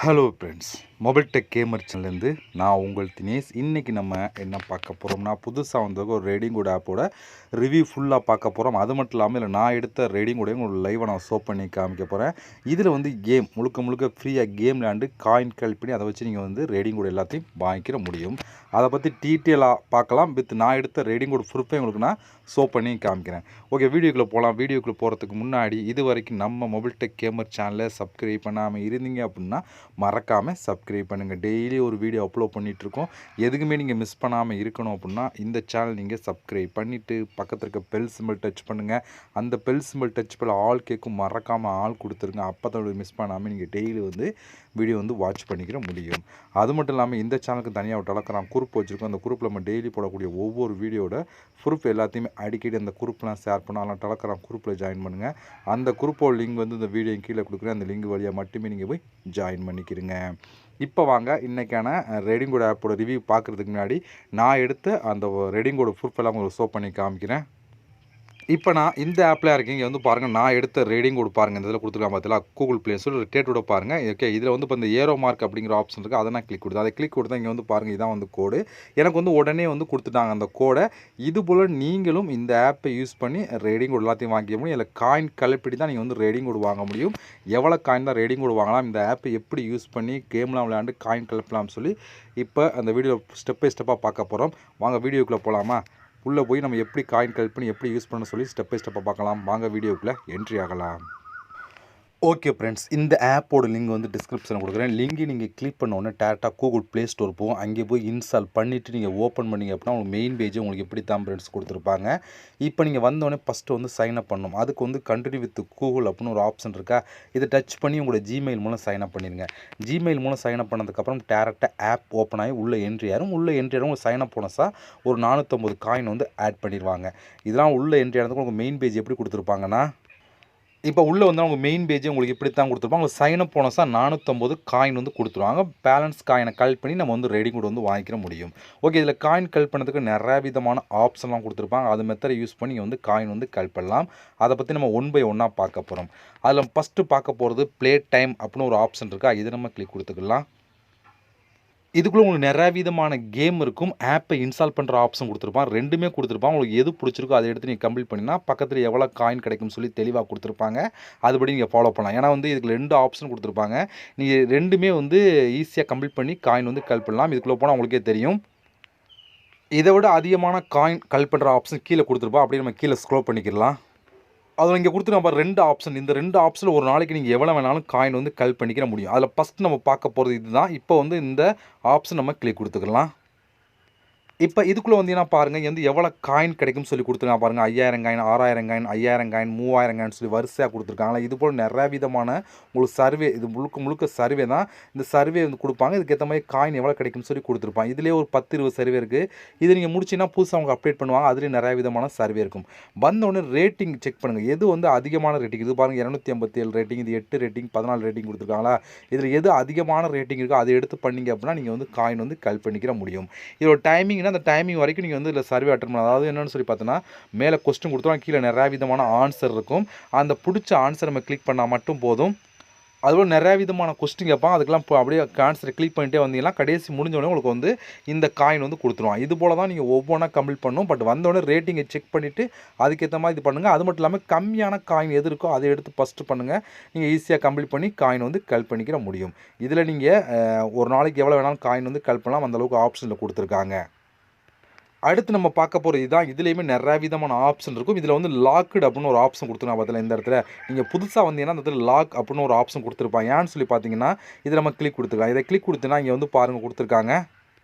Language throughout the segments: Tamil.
Hello friends, mobile tech gamer சேனல்லேருந்து நான் உங்கள் தினேஷ். இன்றைக்கி நம்ம என்ன பார்க்க போகிறோம்னா, புதுசாக வந்த ஒரு ரேடிங் குட் ஆப்போட ரிவ்யூ ஃபுல்லாக பார்க்க போகிறோம். அது மட்டும் இல்லாமல் இதில் நான் எடுத்த ரேடிங் கூடையும் ஒரு லைவை நான் ஷோ பண்ணி காமிக்க போகிறேன். இதில் வந்து கேம் முழுக்க ஃப்ரீயாக கேம் விளையாண்டு காயின் கலெக்ட் பண்ணி அதை வச்சு நீங்கள் வந்து ரேடிங் கூட எல்லாத்தையும் வாங்கிக்கிற முடியும். அதை பற்றி டீட்டெயிலாக பார்க்கலாம். வித் நான் எடுத்த ரேடிங் கூட ப்ரூஃபை உங்களுக்கு நான் ஷோ பண்ணி காமிக்கிறேன். ஓகே, வீடியோக்குள்ளே போகலாம். வீடியோக்குள்ளே போகிறதுக்கு முன்னாடி இது வரைக்கும் நம்ம மொபைல் டெக் கேமர் சேனலை சப்ஸ்கிரைப் பண்ணாமல் இருந்தீங்க அப்படின்னா மறக்காமல் சப்ஸ்கிரைப் பண்ணுங்கள். டெய்லி ஒரு வீடியோ அப்லோட் பண்ணிகிட்ருக்கோம். எதுக்குமே நீங்கள் மிஸ் பண்ணாமல் இருக்கணும் அப்படின்னா இந்த சேனல் நீங்கள் சப்ஸ்கிரைப் பண்ணிவிட்டு பக்கத்தில் இருக்க பெல் சிம்பிள் டச் பண்ணுங்கள். அந்த பெல் சிம்பிள் டச் பண்ண ஆல் கேட்கும் மறக்காமல் ஆள் கொடுத்துருங்க. அப்போ தான் மிஸ் பண்ணாமல் நீங்கள் டெய்லி வந்து வீடியோ வந்து வாட்ச் பண்ணிக்கிற முடியும். அது மட்டும் இல்லாமல் இந்த சேனலுக்கு தனியாக ஒரு டெலகிராம் குரூப் வச்சுருக்கோம். அந்த குரூப்பில் நம்ம டெய்லி போடக்கூடிய ஒவ்வொரு வீடியோட ப்ரூஃப் எல்லாத்தையுமே அடிக்கடி அந்த குரூப்லாம் ஷேர் பண்ணால் அதெல்லாம் டெலகிராம் குரூப்பில் ஜாயின் பண்ணுங்கள். அந்த குரூப்போட லிங்க் வந்து இந்த வீடியோ கீழே கொடுக்குறேன். அந்த லிங்க் வழியாக மட்டுமே நீங்கள் போய் ஜாயின் பண்ணிக்கிறீங்க. இப்போ வாங்க இன்றைக்கான ரேடிங் கோட் ஆப்போட ரிவ்யூ பார்க்குறதுக்கு முன்னாடி நான் எடுத்த அந்த ரேடிங் கோட் ப்ரூஃப் எல்லாம் உங்களுக்கு ஷோ பண்ணி காமிக்கிறேன். இப்போ நான் இந்த ஆப்பில் இருக்கேன். இங்கே வந்து பாருங்கள், நான் எடுத்த ரேடிங் கோட் பாருங்கள். இந்த இதில் கொடுத்துருக்காங்க பார்த்தீங்களா, கூகுள் ப்ளே ஸ்டோர் டேட்டோட பாருங்கள். ஓகே, இதில் வந்து இப்போ இந்த ஏரோ மார்க் அப்படிங்கிற ஆப்ஷன் இருக்குது. அதை நான் கிளிக் கொடுத்தேன். அதை கிளிக் கொடுத்தா இங்கே வந்து பாருங்கள், இதான் வந்து கோடு. எனக்கு வந்து உடனே வந்து கொடுத்துட்டாங்க அந்த கோடை. இதுபோல் நீங்களும் இந்த ஆப்பை யூஸ் பண்ணி ரேடிங் கோட் எல்லாத்தையும் வாங்கிக்க முடியும். இதில் காயின் கலெக்ட் தான் நீங்கள் வந்து ரேடிங் கோட் வாங்க முடியும். எவ்வளோ காயின் தான் ரேடிங் கோட் வாங்கலாம், இந்த ஆப்பை எப்படி யூஸ் பண்ணி கேம்லாம் விளையாண்டு காயின் கலெக்ட்லாம்னு சொல்லி இப்போ அந்த வீடியோ ஸ்டெப் பை ஸ்டெப்பாக பார்க்க போகிறோம். வாங்க வீடியோக்குள்ளே போகலாமா? உள்ளே போய் நம்ம எப்படி காயின் கலெக்ட் பண்ணி எப்படி யூஸ் பண்ண சொல்லி ஸ்டெப் பை ஸ்டெப்பாக பார்க்கலாம். வாங்க வீடியோக்குள்ளே என்ட்ரி ஆகலாம். ஓகே ஃப்ரெண்ட்ஸ், இந்த ஆப்போட லிங்க் வந்து டிஸ்கிரிப்ஷனில் கொடுக்குறேன். லிங்க் நீங்கள் கிளிக் பண்ணோன்னே டேரெக்டாக கூகுள் ப்ளே ஸ்டோர் போகும். அங்கே போய் இன்ஸ்டால் பண்ணிவிட்டு நீங்கள் ஓப்பன் பண்ணிங்க அப்படின்னா உங்களுக்கு மெயின் பேஜ் உங்களுக்கு எப்படி தான் ஃப்ரெண்ட்ஸ் கொடுத்துருப்பாங்க. இப்போ நீங்கள் வந்தோடனே ஃபஸ்ட்டு வந்து சைன் அப் பண்ணணும். அதுக்கு வந்து கண்டினியூ வித் கூகுள் அப்படின்னு ஒரு ஆப்ஷன் இருக்கா, இதை டச் பண்ணி உங்களோட ஜிமெயில் மூலம் சைன் அப் பண்ணிடுங்க. ஜிமெயில் மூலம் சைன் அப் பண்ணதுக்கப்புறம் டேரெக்டாக ஆப் ஓப்பன் ஆகி உள்ளே என்ட்ரி ஆகும். உள்ளே என்ட்ரி ஆகும் உங்களுக்கு சைன் அப் போனஸாக ஒரு 450 காயின் வந்து ஆட் பண்ணிடுவாங்க. இதெல்லாம் உள்ளே என்ட்ரி ஆனதுக்கு உங்களுக்கு மெயின் பேஜ் எப்படி கொடுத்துருப்பாங்கன்னா, இப்போ உள்ளே வந்து அவங்க மெயின் பேஜ் உங்களுக்கு இப்படி தான் கொடுத்துருப்பாங்க. உங்களுக்கு சைன் அப் போனஸாக 450 காயின் வந்து கொடுத்துருவாங்க. பேலன்ஸ் காயினை கலெக்ட் பண்ணி நம்ம வந்து ரேடிங் கோட் வந்து வாங்கிக்கிற முடியும். ஓகே, இதில் காயின் கலெக்ட் பண்ணுறதுக்கு நிறைய விதமான ஆப்ஷன்லாம் கொடுத்துருப்பாங்க. அது மெத்தடை யூஸ் பண்ணி வந்து காயின் வந்து கலெக்ட் பண்ணலாம். அதை பற்றி நம்ம ஒன் பை ஒன்னாக பார்க்க போகிறோம். அதில் ஃபஸ்ட்டு பார்க்க போகிறது ப்ளே டைம் அப்படின்னு ஒரு ஆப்ஷன் இருக்கா, இதை நம்ம கிளிக் கொடுத்துக்கலாம். இதுக்குள்ளே உங்களுக்கு நிறைய விதமான கேம் இருக்கும். ஆப்பை இன்ஸ்டால் பண்ணுற ஆப்ஷன் கொடுத்துருப்பான். ரெண்டுமே கொடுத்துருப்பான். உங்களுக்கு எது பிடிச்சிருக்கோ அதை எடுத்து நீங்கள் கம்ப்ளீட் பண்ணினா பக்கத்தில் எவ்வளோ காயின் கிடைக்கும்னு சொல்லி தெளிவாக கொடுத்துருப்பாங்க. அதுபடி நீங்கள் ஃபாலோ பண்ணலாம். ஏன்னா வந்து இதுக்கு 2 ஆப்ஷன் கொடுத்துருப்பாங்க. நீங்கள் ரெண்டுமே வந்து ஈஸியாக கம்ப்ளீட் பண்ணி காயின் வந்து கலெக்ட் பண்ணலாம். இதுக்குள்ளே போனால் உங்களுக்கே தெரியும். இதை விட அதிகமான காயின் கலெக்ட் பண்ணுற ஆப்ஷன் கீழே கொடுத்துருப்போம். அப்படியே நம்ம கீழே ஸ்க்ரோல் பண்ணிக்கலாம். அதில் இங்கே கொடுத்துருக்க 2 ஆப்ஷன். இந்த 2 ஆப்ஷனில் ஒரு நாளைக்கு நீங்கள் எவ்வளோ வேணாலும் காயின் வந்து கலெக்ட் பண்ணிக்கிற முடியும். அதில் ஃபஸ்ட் நம்ம பார்க்க போகிறது இதுதான். இப்போ வந்து இந்த ஆப்ஷன் நம்ம கிளிக் கொடுத்துக்கலாம். இப்போ இதுக்குள்ளே வந்தீங்கன்னா பாருங்கள், இங்கே வந்து எவ்வளோ காயின் கிடைக்கும்னு சொல்லி கொடுத்துருக்காங்க பாருங்கள். 5000 காயின், 6000 காயின், 5000 காயின், 3000 காயின் சொல்லி வரிசையாக கொடுத்துருக்காங்களா. இது போல் நிறைய விதமான உங்களுக்கு சர்வே, இது முழுக்க சர்வே தான். இந்த சர்வே வந்து கொடுப்பாங்க. இதுக்கேற்ற மாதிரி காயின் எவ்வளோ கிடைக்கும்னு சொல்லி கொடுத்துருப்பாங்க. இதிலே ஒரு 10-20 சர்வே இருக்குது. இது நீங்கள் முடிச்சிங்கன்னா புதுசாக அவங்க அப்டேட் பண்ணுவாங்க. அதுலேயும் நிறைய விதமான சர்வே இருக்கும். வந்தோடனே ரேட்டிங் செக் பண்ணுங்கள். எது வந்து அதிகமான ரேட்டிங், இது பாருங்கள் 257 ரேட்டிங், இது 8 ரேட்டிங், 14 ரேட்டிங் கொடுத்துருக்காங்களா. இதில் எது அதிகமான ரேட்டிங் இருக்கோ அதை எடுத்து பண்ணிங்க அப்படின்னா நீங்கள் வந்து காயின் வந்து கலெக்ட் பண்ணிக்கிற முடியும். இதோட டைமிங்னா அந்த டைமிங் வரைக்கும் நீங்கள் வந்து இதில் சர்வே அட்டன் பண்ணலாம். அதாவது என்னென்னு சொல்லி பார்த்தோன்னா, மேலே கொஸ்டின் கொடுத்துருவாங்க, கீழே நிறையா விதமான ஆன்சர் இருக்கும். அந்த பிடிச்ச ஆன்சர் நம்ம கிளிக் பண்ணால் மட்டும் போதும். அதுபோல் நிறையா விதமான கொஸ்டின் கேட்பான். அதுக்கெல்லாம் இப்போ அப்படியே ஆன்சரை கிளிக் பண்ணிட்டே வந்தீங்கன்னா கடைசி முடிஞ்சோடனே உங்களுக்கு வந்து இந்த காயின் வந்து கொடுத்துருவான். இது போல் தான் நீங்கள் ஒவ்வொன்றா கம்ப்ளீட் பண்ணணும். பட் வந்தோடனே ரேட்டிங்கை செக் பண்ணிவிட்டு அதுக்கேற்ற மாதிரி இது பண்ணுங்கள். அது மட்டும் இல்லாமல் கம்மியான காயின் எது இருக்கோ அதை எடுத்து ஃபஸ்ட்டு பண்ணுங்கள். நீங்கள் ஈஸியாக கம்ப்ளீட் பண்ணி காயின் வந்து கலெக்ட் பண்ணிக்கிற முடியும். இதில் நீங்கள் ஒரு நாளைக்கு எவ்வளோ வேணாலும் காயின் வந்து கலெக்ட் பண்ணலாம். அந்தளவுக்கு ஆப்ஷனில் கொடுத்துருக்காங்க. அடுத்து நம்ம பார்க்க போகிறது இதுதான். இதுலேயுமே நிறைய விதமான ஆப்ஷன் இருக்கும். இதில் வந்து லாக்டு அப்படின்னு ஒரு ஆப்ஷன் கொடுத்துருக்காங்க. பார்த்தீங்களா, இந்த இடத்துல நீங்கள் புதுசாக வந்தீங்கன்னா அந்த இடத்துல லாக் அப்படின்னு ஒரு ஆப்ஷன் கொடுத்துருப்பாங்க. ஏன்னு சொல்லி பார்த்தீங்கன்னா இதை நம்ம கிளிக் கொடுத்துக்கலாம். இதை கிளிக் கொடுத்தீங்கன்னா இங்கே வந்து பாருங்கள் கொடுத்துருக்காங்க.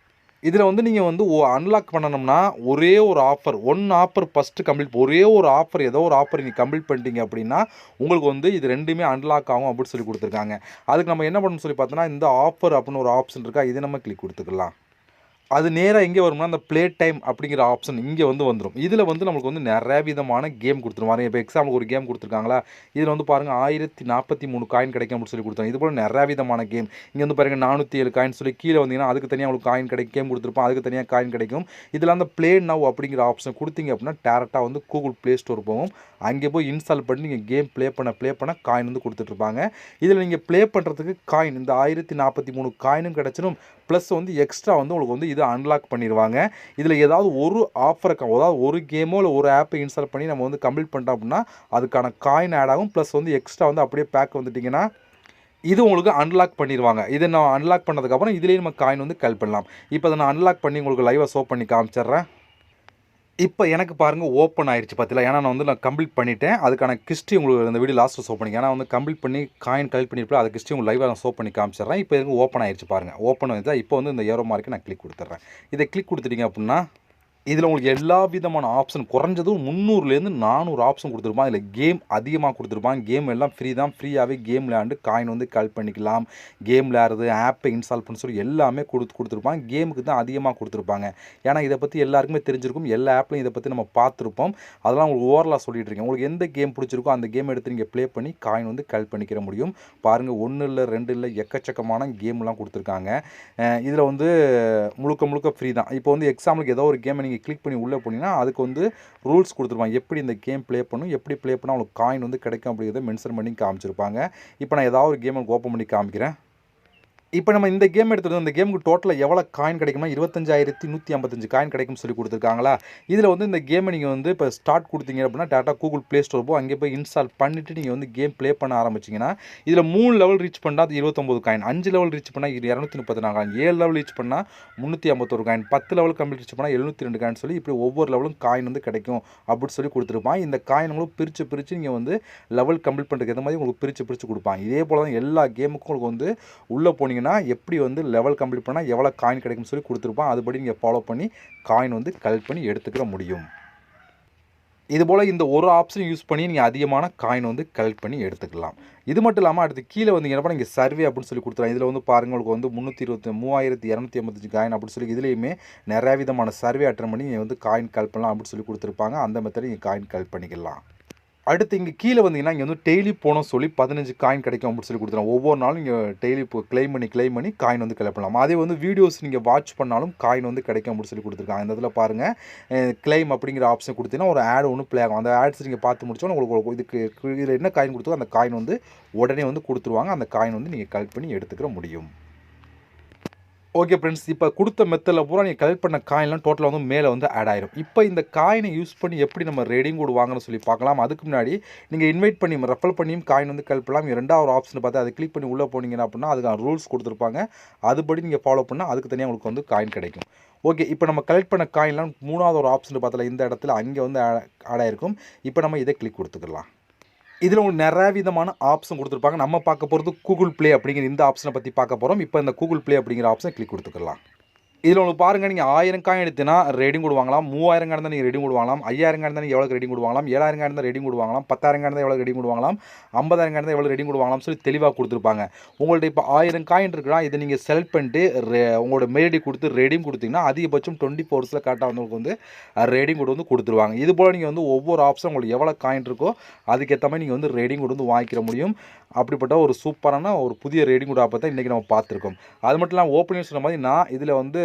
இதில் வந்து நீங்கள் வந்து அன்லாக் பண்ணணும்னா ஒரே ஒரு ஆஃபர், ஆஃபர் ஃபஸ்ட்டு கம்ப்ளீட், ஒரே ஒரு ஆஃபர், ஏதோ ஒரு ஆஃபர் நீங்கள் கம்ப்ளீட் பண்ணிட்டீங்க அப்படின்னா உங்களுக்கு வந்து இது ரெண்டுமே அன்லாக் ஆகும் அப்படின்னு சொல்லி கொடுத்துருக்காங்க. அதுக்கு நம்ம என்ன பண்ணணும்னு சொல்லி பார்த்தோன்னா இந்த ஆஃபர் அப்படின்னு ஒரு ஆப்ஷன் இருக்கா, இதை நம்ம கிளிக் கொடுத்துக்கலாம். அது நேராக எங்கே வரும்னா அந்த ப்ளே டைம் அப்படிங்கிற ஆப்ஷன் இங்கே வந்துடும். இதில் நம்மளுக்கு நிறைய விதமான கேம் கொடுத்துருவாங்க. இப்போ எக்ஸாம்பிளுக்கு ஒரு கேம் கொடுத்துருக்காங்களா, இதில் பாருங்கள் 1043 காயின் கிடைக்கும் அப்படின்னு சொல்லி கொடுத்தாங்க. இது போல் நிறையா விதமான கேம் இங்கே பாருங்கள் 407 காயின் சொல்லி கீழே வந்தீங்கன்னா அதுக்கு தனியாக உங்களுக்கு காயின் கிடைக்கும், கேம் கொடுத்துருப்போம் அதுக்கு தனியாக காயின் கிடைக்கும். இதில் அந்த ப்ளே நவ் அப்படிங்கிற ஆப்ஷன் கொடுத்தீங்க அப்படின்னா டேரெக்டாக கூகுள் ப்ளே ஸ்டோர் போகும். அங்கே போய் இன்ஸ்டால் பண்ணி நீங்கள் கேம் ப்ளே பண்ண காயின் கொடுத்துட்ருப்பாங்க. இதில் நீங்கள் ப்ளே பண்ணுறதுக்கு காயின் இந்த 1043 காயினும் கிடச்சிடும். ப்ளஸ் எக்ஸ்ட்ரா உங்களுக்கு இதை அன்லாக் பண்ணிடுவாங்க. இதில் ஏதாவது ஒரு ஆஃபரை அதாவது ஒரு கேமோ இல்லை ஒரு ஆப்பை இன்ஸ்டால் பண்ணி நம்ம கம்ப்ளீட் பண்ணிட்டோம் அப்படின்னா அதுக்கான காயின் ஆட் ஆகும். ப்ளஸ் எக்ஸ்ட்ரா அப்படியே பேக் வந்துட்டிங்கன்னா இது உங்களுக்கு அன்லாக் பண்ணிடுவாங்க. இதை நான் அன்லாக் பண்ணதுக்கப்புறம் இதுலேயே நம்ம காயின் கல் பண்ணலாம். இப்போ அதை நான் அன்லாக் பண்ணி உங்களுக்கு லைவாக ஷோ பண்ணி காமிச்சிட்றேன். இப்போ எனக்கு பாருங்கள் ஓப்பன் ஆயிடுச்சு பார்த்தீங்களா. ஏன்னா நான் கம்ப்ளீட் பண்ணிட்டேன். அதுக்கான ஹிஸ்ட்ரி உங்களுக்கு இந்த வீடியோ லாஸ்ட்டில் ஷோ பண்ணிக்க. ஏன்னா கம்ப்ளீட் பண்ணி காயின் கலெக்ட் பண்ணியிருப்பேன். அதுக்கு ஹிஸ்ட்ரி உங்களுக்கு லைவாக நான் ஷோ பண்ணி காமிச்சிடுறேன். இப்போ எனக்கு ஓப்பன் ஆயிடுச்சு பாருங்கள். ஓப்பன் ஆயிடுச்சா. இப்போ இந்த ஏரோ மார்க்கை நான் கிளிக் கொடுத்துட்றேன். இதை கிளிக் கொடுத்துட்டீங்க அப்படின்னா இதில் உங்களுக்கு எல்லா விதமான ஆப்ஷன் குறைஞ்சதும் 300லேருந்து 400 ஆப்ஷன் கொடுத்துருப்பான். இதில் கேம் அதிகமாக கொடுத்துருப்பாங்க. கேம் எல்லாம் ஃப்ரீ தான். ஃப்ரீயாகவே கேம் விளையாண்டு காயின் கலெக்ட் பண்ணிக்கலாம். கேம் விளையாடுறது ஆப்பை இன்ஸ்டால் பண்ண சொல்லி எல்லாமே கொடுத்துருப்பாங்க. கேமுக்கு தான் அதிகமாக கொடுத்துருப்பாங்க. ஏன்னா இதை பற்றி எல்லாருக்குமே தெரிஞ்சிருக்கும். எல்லா ஆப்லையும் இதை பற்றி நம்ம பார்த்துருப்போம். அதெல்லாம் உங்களுக்கு ஓவரலாக சொல்லிட்டு இருக்கேன். உங்களுக்கு எந்த கேம் பிடிச்சிருக்கோ அந்த கேம் எடுத்து நீங்கள் ப்ளே பண்ணி காயின் கலெக்ட் பண்ணிக்கிற முடியும். பாருங்கள் 1 இல்லை 2 இல்லை எக்கச்சக்கமான கேம்லாம் கொடுத்துருக்காங்க. இதில் முழுக்க ஃப்ரீ தான். இப்போ எக்ஸாம்பிளுக்கு ஏதோ ஒரு கேமை நீங்கள் கிளிக் பண்ணி உள்ளே போனீங்கன்னா அதுக்கு ரூல்ஸ் கொடுத்துருப்பாங்க. எப்படி இந்த கேம் ப்ளே பண்ணணும், எப்படி ப்ளே பண்ணால் உங்களுக்கு காயின் கிடைக்கும் அப்படிங்கிறத மென்ஷன் பண்ணி காமிச்சிருப்பாங்க. இப்போ நான் ஏதாவது ஒரு கேமை ஓப்பன் பண்ணி காமிக்கிறேன். இப்போ நம்ம இந்த கேம் எடுத்துகிட்டு இந்த கேமுக்கு டோட்டலாக எவ்வளோ காயின் கிடைக்குமா 25,155 காயின் கிடைக்கும்னு சொல்லி கொடுத்துருக்காங்களா. இதில் இந்த கேமை நீங்கள் இப்போ ஸ்டார்ட் கொடுத்தீங்க அப்படின்னா டேட்டா கூகுள் ப்ளே ஸ்டோர் போ அங்கே போய் இன்ஸ்டால் பண்ணிவிட்டு நீங்கள் கேம் ப்ளே பண்ண ஆரம்பிச்சிங்கன்னா இதில் 3 லெவல் ரீச் பண்ணால் 29 காயின், 5 லெவல் ரீச் பண்ணால் 234 காயின், 7 லெவல் ரீச் பண்ணால் 351 காயின், 10 லெவல் கம்ப்ளீட் ரீச் பண்ணால் 702 காயின் சொல்லி இப்படி ஒவ்வொரு லெவலும் காயின் கிடைக்கும் அப்படின்னு சொல்லி கொடுத்துருப்பான். இந்த காயின் உங்களுக்கு பிரித்து நீங்கள் லெவல் கம்ப்ளீட் பண்ணுறதுக்கு எந்த மாதிரி உங்களுக்கு பிரித்து கொடுப்பாங்க. இதே போல் தான் எல்லா கேமுக்கும் உங்களுக்கு உள்ளே போனீங்க எப்படி லெவல் கம்ப்ளீட் பண்ணால் எவ்வளோ காயின் கிடைக்கும்னு சொல்லி கொடுத்துருப்பான். அதுபடி நீங்கள் ஃபாலோ பண்ணி காயின் கலெக்ட் பண்ணி எடுத்துக்கிற முடியும். இதுபோல் இந்த ஒரு ஆப்ஷன் யூஸ் பண்ணி நீங்கள் அதிகமான காயின் கலெக்ட் பண்ணி எடுத்துக்கலாம். இது மட்டும் இல்லாமல் அடுத்து கீழே என்ன இங்கே சர்வே அப்படின்னு சொல்லி கொடுத்துருவாங்க. இதில் பாருங்கள் உங்களுக்கு 323,285 காயின் அப்படின்னு சொல்லி இதுலேயுமே நிறையா விதமான சர்வே அட்டன் பண்ணி நீங்கள் காயின் கலெக்ட் பண்ணலாம் அப்படின்னு சொல்லி கொடுத்துருப்பாங்க. அந்த மெத்தட் நீங்கள் காயின் கலெக்ட் பண்ணிக்கலாம். அடுத்து இங்கே கீழே வந்தீங்கன்னா இங்கே டெய்லி போனோம் சொல்லி 15 காயின் கிடைக்கும் அப்படின்னு சொல்லி கொடுத்துருவோம். ஒவ்வொரு நாளும் நீங்கள் டெய்லி இப்போ கிளைம் பண்ணி காயின் கலெக்ட் பண்ணலாம். அதே வீடியோஸ் நீங்கள் வாட்ச் பண்ணாலும் காயின் கிடைக்கும் அப்படின்னு சொல்லி கொடுத்துருக்காங்க. இந்த இதில் பாருங்கள் கிளைம் அப்படிங்கிற ஆப்ஷன் கொடுத்தீங்கன்னா ஒரு ஆட் ஒன்று ப்ளே ஆகும். அந்த ஆட்ஸ் நீங்கள் பார்த்து முடிச்சோன்னா உங்களுக்கு இதுக்கு இதில் என்ன காயின் கொடுத்தோ அந்த காயின் உடனே கொடுத்துருவாங்க. அந்த காயின் நீங்கள் கலெக்ட் பண்ணி எடுத்துக்கிற முடியும். ஓகே ஃப்ரெண்ட்ஸ், இப்போ கொடுத்த மெத்தடில் பூரா நீங்கள் கலெக்ட் பண்ண காயின்லாம் டோட்டலாக மேலே ஆட் ஆயிரும். இப்போ இந்த காயினை யூஸ் பண்ணி எப்படி நம்ம ரேடிங் கோட் வாங்கணும்னு சொல்லி பார்க்கலாம். அதுக்கு முன்னாடி நீங்கள் இன்வைட் பண்ணி ரெஃபர் பண்ணியும் காயின் கலெக்ட் பண்ணலாம். ரெண்டாவது ஆப்ஷன் பார்த்து அதை கிளிக் பண்ணி உள்ளே போனீங்கன்னா அப்படின்னா அதுக்கான ரூல்ஸ் கொடுத்துருப்பாங்க. அதுபடி நீங்கள் ஃபாலோ பண்ணால் அதுக்கு தனியாக உங்களுக்கு காயின் கிடைக்கும். ஓகே, இப்போ நம்ம கலெக்ட் பண்ண காயின்லாம் மூணாவது ஒரு ஆப்ஷன் பார்த்தல இந்த இடத்துல அங்கே ஆட் ஆயிருக்கும். இப்போ நம்ம இதை கிளிக் கொடுத்துக்கலாம். இதில் உங்களுக்கு நிறைய விதமான ஆப்ஷன் கொடுத்துருப்பாங்க. நம்ம பார்க்க போகிறது கூகுள் ப்ளே அப்படிங்கிற இந்த ஆப்ஷனை பற்றி பார்க்க போகிறோம். இப்போ இந்த கூகுள் ப்ளே அப்படிங்கிற ஆப்ஷன் கிளிக் கொடுத்துக்கலாம். இதில் உங்களுக்கு பாருங்கள், நீங்கள் 1000 காயின் எடுத்தீங்கன்னா ரேடிங் கோட் வாங்கலாம். 3000 காயின் இருந்தால் நீங்கள் ரேடிங் கோட் வாங்கலாம். 5000 காயின் இருந்தால் எவ்வளோ ரேடிங் கோட் வாங்கலாம். 7000 காயின் இருந்தால் ரேடிங் கோட் வாங்கலாம். 10000 காயின் இருந்தால் எவ்வளோ ரேடிங் கோட் வாங்கலாம். 50000 காயின் இருந்தால் எவ்வளோ ரேடிங் கோட் வாங்கலாம் சொல்லி தெளிவாக கொடுத்துருப்பாங்க. உங்கள்ட்ட இப்போ 1000 காயின் இருக்குன்னா இதை நீங்கள் செலக்ட் பண்ணிட்டு உங்களோட மெயில் ஐடி கொடுத்து ரேடிங் கொடுத்தீங்கன்னா அதிகபட்சம் 24 ஹவர்ஸில் கரெக்டாக உங்களுக்கு ரேடிங் கோட் கொடுத்துருவாங்க. இது போல் நீங்கள் ஒவ்வொரு ஆப்ஷன் உங்களுக்கு எவ்வளோ காயின் இருக்கோ அதுக்கேற்ற மாதிரி நீங்கள் ரேடிங் கோட் வாங்கிக்கிற முடியும். அப்படிப்பட்ட ஒரு சூப்பரான ஒரு புதிய ரேடிங் கோட் ஆப்பை தான் இன்றைக்கி நம்ம பார்த்துருக்கோம். அது மட்டும் இல்லாமல் ஓப்பனிங் சொன்ன மாதிரி நான் இதில் அந்த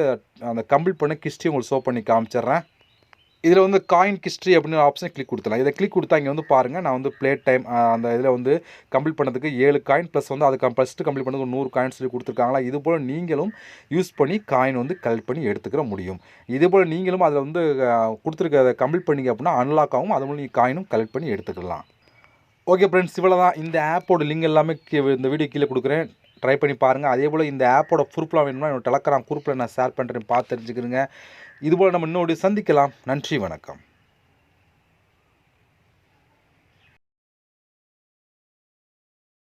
கம்ப்ளீட் பண்ண ஹிஸ்ட்ரி உங்களுக்கு ஷோ பண்ணி காமிச்சிட்றேன். இதில் காயின் ஹிஸ்ட்ரி அப்படின்னு ஆப்ஷன் கிளிக் கொடுத்துலாம். இதை கிளிக் கொடுத்தா இங்கே பாருங்கள், நான் ப்ளே டைம் அந்த இதில் கம்ப்ளீட் பண்ணதுக்கு 7 காயின் ப்ளஸ் அதுக்கு ஃபஸ்ட்டு கம்ப்ளீட் பண்ணதுக்கு 100 காயின் சொல்லி கொடுத்துருக்காங்களா. இதுபோல் நீங்களும் யூஸ் பண்ணி காயின் கலெக்ட் பண்ணி எடுத்துக்கிற முடியும். இதுபோல் நீங்களும் அதில் கொடுத்துருக்க கம்ப்ளீட் பண்ணிங்க அப்படின்னா அன்லாக் ஆகும். அது மூலம் நீங்கள் காயினும் கலெக்ட் பண்ணி எடுத்துக்கலாம். ஓகே ஃப்ரெண்ட்ஸ், இவ்வளோ தான். இந்த ஆப்போட லிங்க் எல்லாமே இந்த வீடியோ கீழே கொடுக்குறேன், ட்ரை பண்ணி பாருங்கள். அதே போல் இந்த ஆப்போட ப்ரூஃப்லாம் வேணும்னா என்னோட டெலகிராம் குரூப்பில் நான் ஷேர் பண்ணுறேன், பார்த்து தெரிஞ்சுக்கிறேங்க. இதுபோல் நம்ம இன்னொரு சந்திக்கலாம். நன்றி, வணக்கம்.